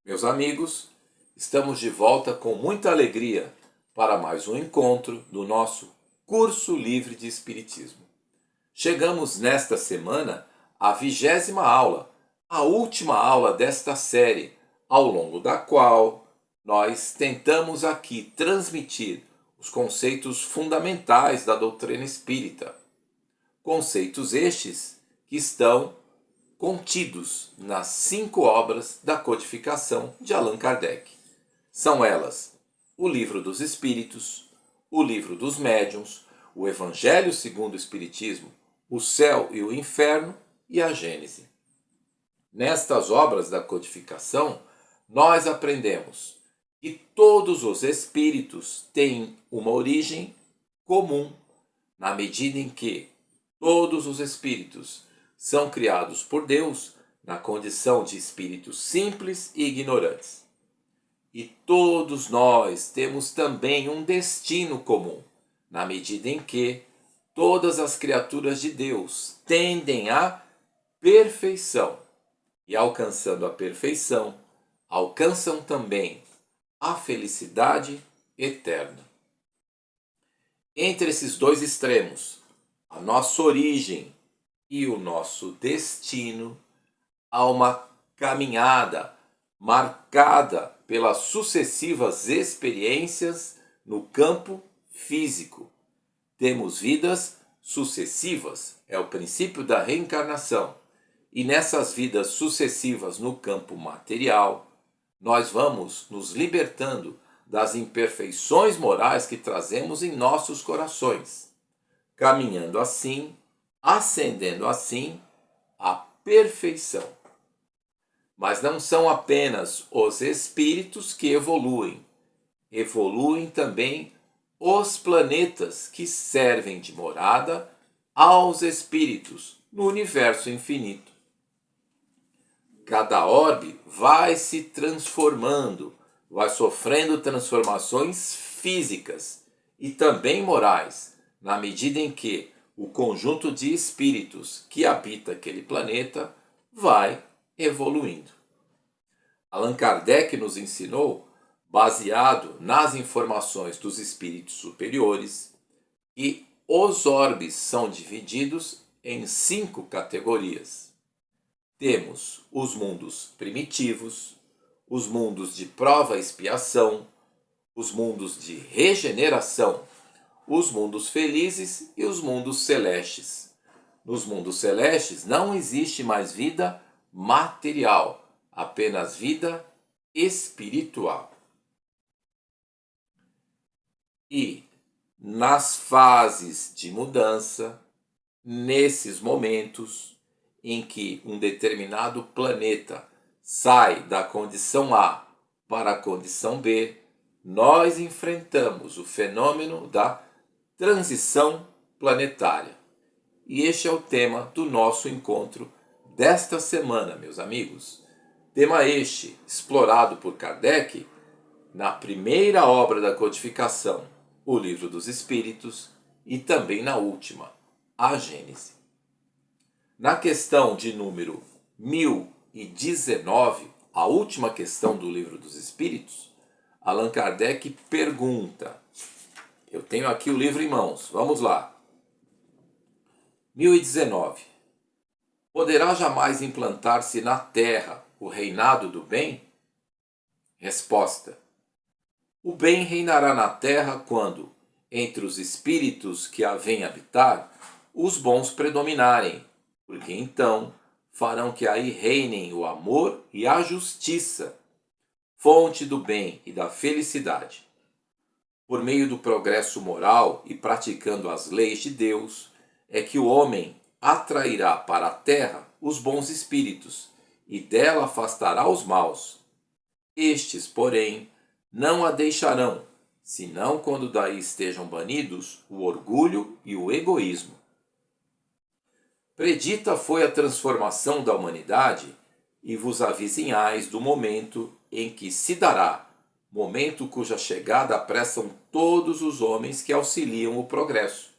Meus amigos, estamos de volta com muita alegria para mais um encontro do nosso Curso Livre de Espiritismo. Chegamos nesta semana à 20ª aula, a última aula desta série, ao longo da qual nós tentamos aqui transmitir os conceitos fundamentais da doutrina espírita. Conceitos estes que estão contidos nas 5 obras da codificação de Allan Kardec. São elas o Livro dos Espíritos, o Livro dos Médiuns, o Evangelho segundo o Espiritismo, o Céu e o Inferno e a Gênese. Nestas obras da codificação, nós aprendemos que todos os espíritos têm uma origem comum, na medida em que todos os espíritos são criados por Deus na condição de espíritos simples e ignorantes. E todos nós temos também um destino comum, na medida em que todas as criaturas de Deus tendem à perfeição. E alcançando a perfeição, alcançam também a felicidade eterna. Entre esses dois extremos, a nossa origem e o nosso destino, há uma caminhada marcada pelas sucessivas experiências no campo físico. Temos vidas sucessivas, é o princípio da reencarnação. E nessas vidas sucessivas no campo material, nós vamos nos libertando das imperfeições morais que trazemos em nossos corações, caminhando assim, ascendendo assim à perfeição. Mas não são apenas os espíritos que evoluem também os planetas que servem de morada aos espíritos no universo infinito. Cada orbe vai se transformando, vai sofrendo transformações físicas e também morais, na medida em que o conjunto de espíritos que habita aquele planeta vai evoluindo. Allan Kardec nos ensinou, baseado nas informações dos espíritos superiores, que os orbes são divididos em 5 categorias. Temos os mundos primitivos, os mundos de prova e expiação, os mundos de regeneração, os mundos felizes e os mundos celestes. Nos mundos celestes não existe mais vida material, apenas vida espiritual. E nas fases de mudança, nesses momentos em que um determinado planeta sai da condição A para a condição B, nós enfrentamos o fenômeno da transição planetária. E este é o tema do nosso encontro desta semana, meus amigos. Tema este explorado por Kardec na primeira obra da codificação, o Livro dos Espíritos, e também na última, a Gênese. Na questão de número 1019, a última questão do Livro dos Espíritos, Allan Kardec pergunta, eu tenho aqui o livro em mãos, vamos lá. 1019. Poderá jamais implantar-se na Terra o reinado do bem? Resposta. O bem reinará na Terra quando, entre os espíritos que a vêm habitar, os bons predominarem, porque então farão que aí reinem o amor e a justiça, fonte do bem e da felicidade. Por meio do progresso moral e praticando as leis de Deus, é que o homem atrairá para a terra os bons espíritos e dela afastará os maus. Estes, porém, não a deixarão, senão quando daí estejam banidos o orgulho e o egoísmo. Predita foi a transformação da humanidade e vos avizinhais do momento em que se dará, momento cuja chegada apressam todos os homens que auxiliam o progresso.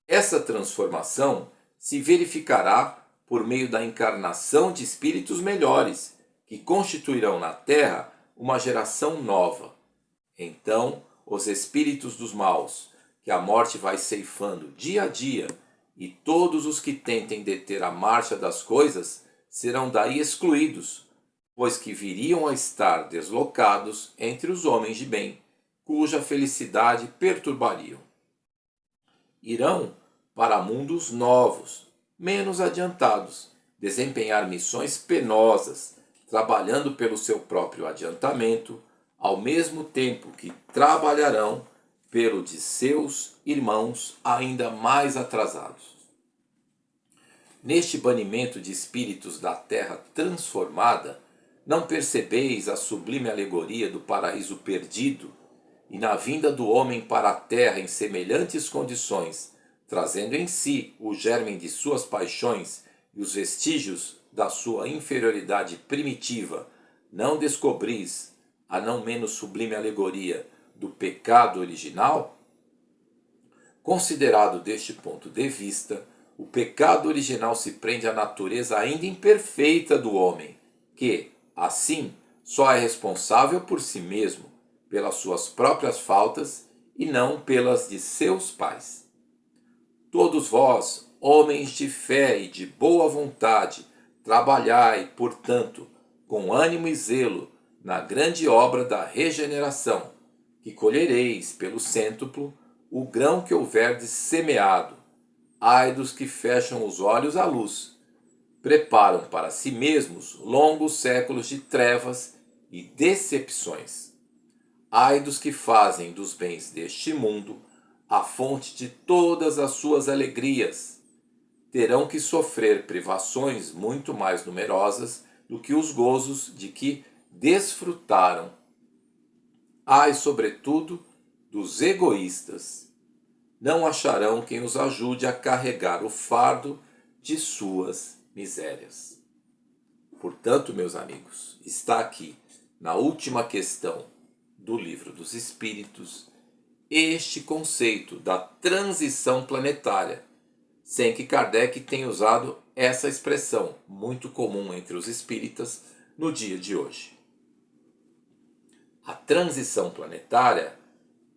Essa transformação se verificará por meio da encarnação de espíritos melhores, que constituirão na terra uma geração nova. Então, os espíritos dos maus, que a morte vai ceifando dia a dia, e todos os que tentem deter a marcha das coisas, serão daí excluídos, pois que viriam a estar deslocados entre os homens de bem, cuja felicidade perturbariam. Irão para mundos novos, menos adiantados, desempenhar missões penosas, trabalhando pelo seu próprio adiantamento, ao mesmo tempo que trabalharão pelo de seus irmãos ainda mais atrasados. Neste banimento de espíritos da terra transformada, não percebeis a sublime alegoria do paraíso perdido, e na vinda do homem para a terra em semelhantes condições, trazendo em si o germe de suas paixões e os vestígios da sua inferioridade primitiva, não descobris a não menos sublime alegoria do pecado original? Considerado deste ponto de vista, o pecado original se prende à natureza ainda imperfeita do homem, que, assim, só é responsável por si mesmo, pelas suas próprias faltas e não pelas de seus pais. Todos vós, homens de fé e de boa vontade, trabalhai, portanto, com ânimo e zelo na grande obra da regeneração, que colhereis pelo cêntuplo o grão que houverdes semeado. Ai dos que fecham os olhos à luz, preparam para si mesmos longos séculos de trevas e decepções. Ai dos que fazem dos bens deste mundo a fonte de todas as suas alegrias. Terão que sofrer privações muito mais numerosas do que os gozos de que desfrutaram. Ai, sobretudo, dos egoístas. Não acharão quem os ajude a carregar o fardo de suas misérias. Portanto, meus amigos, está aqui, na última questão do Livro dos Espíritos, este conceito da transição planetária, sem que Kardec tenha usado essa expressão, muito comum entre os espíritas no dia de hoje. A transição planetária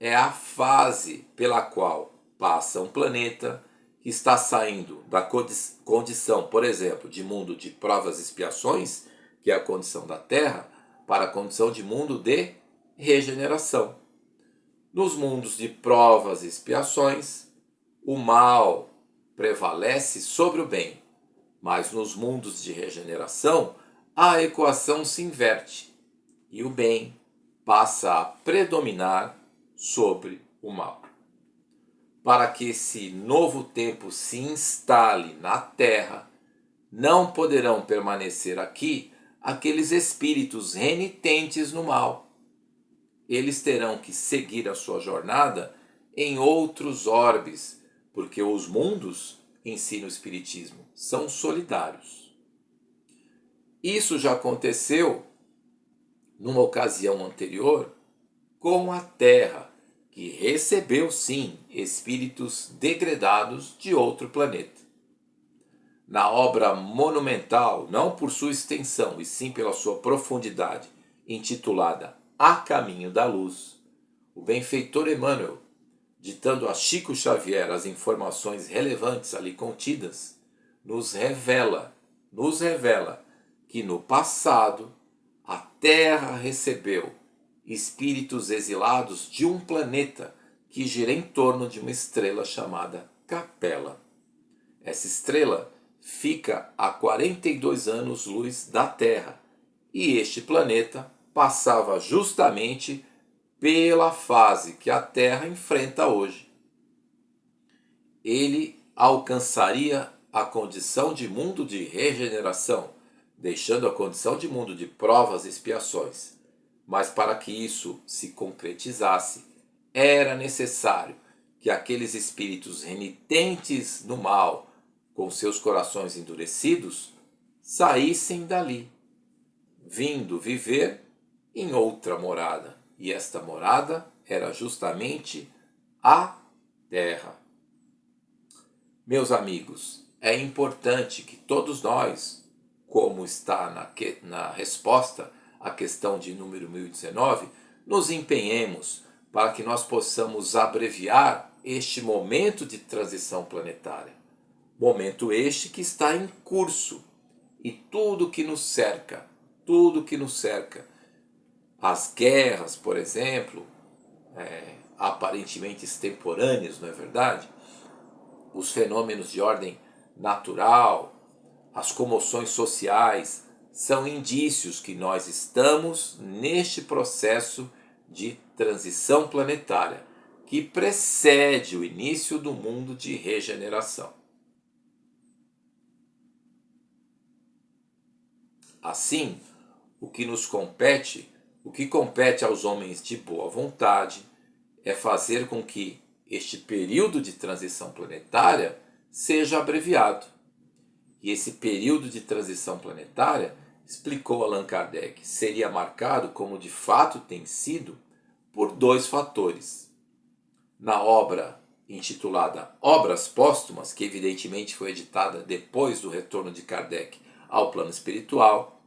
é a fase pela qual passa um planeta que está saindo da condição, por exemplo, de mundo de provas e expiações, que é a condição da Terra, para a condição de mundo de regeneração. Nos mundos de provas e expiações, o mal prevalece sobre o bem, mas nos mundos de regeneração, a equação se inverte e o bem passa a predominar sobre o mal. Para que esse novo tempo se instale na Terra, não poderão permanecer aqui aqueles espíritos renitentes no mal. Eles terão que seguir a sua jornada em outros orbes, porque os mundos, ensina o Espiritismo, são solidários. Isso já aconteceu numa ocasião anterior com a Terra, que recebeu sim espíritos degradados de outro planeta. Na obra monumental, não por sua extensão, e sim pela sua profundidade, intitulada A Caminho da Luz, o benfeitor Emmanuel, ditando a Chico Xavier as informações relevantes ali contidas, nos revela que no passado a Terra recebeu espíritos exilados de um planeta que gira em torno de uma estrela chamada Capela. Essa estrela fica a 42 anos-luz da Terra, e este planeta passava justamente pela fase que a Terra enfrenta hoje. Ele alcançaria a condição de mundo de regeneração, deixando a condição de mundo de provas e expiações. Mas para que isso se concretizasse, era necessário que aqueles espíritos renitentes no mal, com seus corações endurecidos, saíssem dali, vindo viver em outra morada. E esta morada era justamente a Terra. Meus amigos, é importante que todos nós como está na resposta à questão de número 1019, nos empenhemos para que nós possamos abreviar este momento de transição planetária. Momento este que está em curso. E tudo que nos cerca, as guerras, por exemplo, aparentemente extemporâneas, não é verdade? Os fenômenos de ordem natural, as comoções sociais, são indícios que nós estamos neste processo de transição planetária, que precede o início do mundo de regeneração. Assim, o que compete aos homens de boa vontade, é fazer com que este período de transição planetária seja abreviado. E esse período de transição planetária, explicou Allan Kardec, seria marcado, como de fato tem sido, por 2 fatores. Na obra intitulada Obras Póstumas, que evidentemente foi editada depois do retorno de Kardec ao plano espiritual,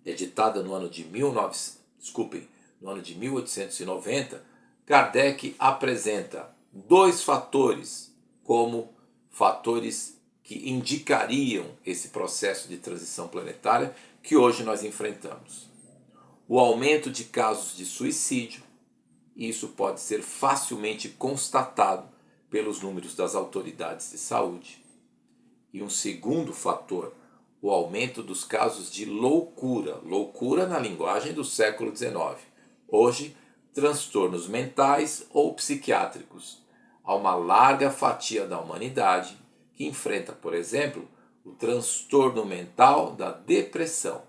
editada no ano de 1890, Kardec apresenta 2 fatores como fatores que indicariam esse processo de transição planetária que hoje nós enfrentamos. O aumento de casos de suicídio, e isso pode ser facilmente constatado pelos números das autoridades de saúde. E um segundo fator, o aumento dos casos de loucura na linguagem do século XIX. Hoje, transtornos mentais ou psiquiátricos. Há uma larga fatia da humanidade que enfrenta, por exemplo, o transtorno mental da depressão,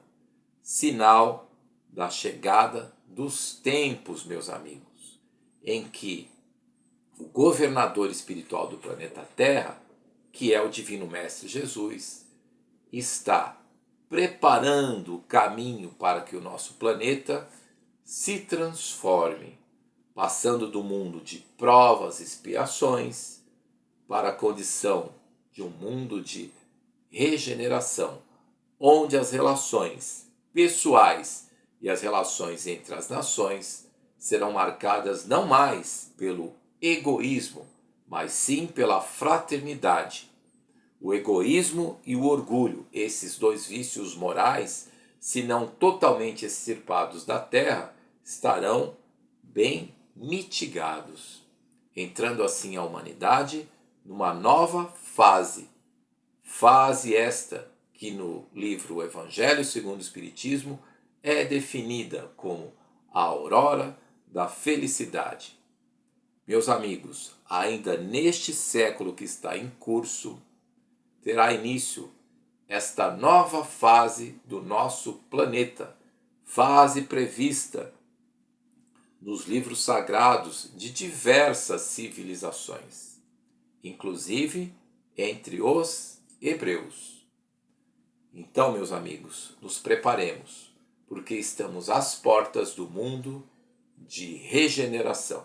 sinal da chegada dos tempos, meus amigos, em que o governador espiritual do planeta Terra, que é o Divino Mestre Jesus, está preparando o caminho para que o nosso planeta se transforme, passando do mundo de provas e expiações para a condição de um mundo de regeneração, onde as relações pessoais e as relações entre as nações serão marcadas não mais pelo egoísmo, mas sim pela fraternidade. O egoísmo e o orgulho, esses 2 vícios morais, se não totalmente extirpados da Terra, estarão bem mitigados, entrando assim a humanidade numa nova fase. Fase esta que no livro Evangelho segundo o Espiritismo é definida como a aurora da felicidade. Meus amigos, ainda neste século que está em curso, terá início esta nova fase do nosso planeta, fase prevista nos livros sagrados de diversas civilizações, inclusive entre os hebreus. Então, meus amigos, nos preparemos, porque estamos às portas do mundo de regeneração.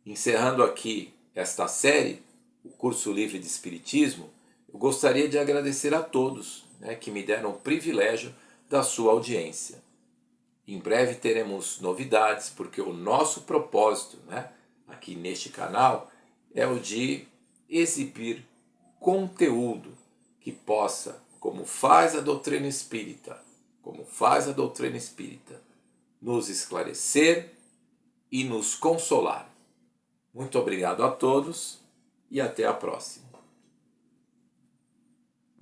Encerrando aqui esta série, o Curso Livre de Espiritismo, eu gostaria de agradecer a todos, que me deram o privilégio da sua audiência. Em breve teremos novidades, porque o nosso propósito, aqui neste canal, é o de exibir conteúdo que possa, como faz a doutrina espírita, nos esclarecer e nos consolar. Muito obrigado a todos e até a próxima.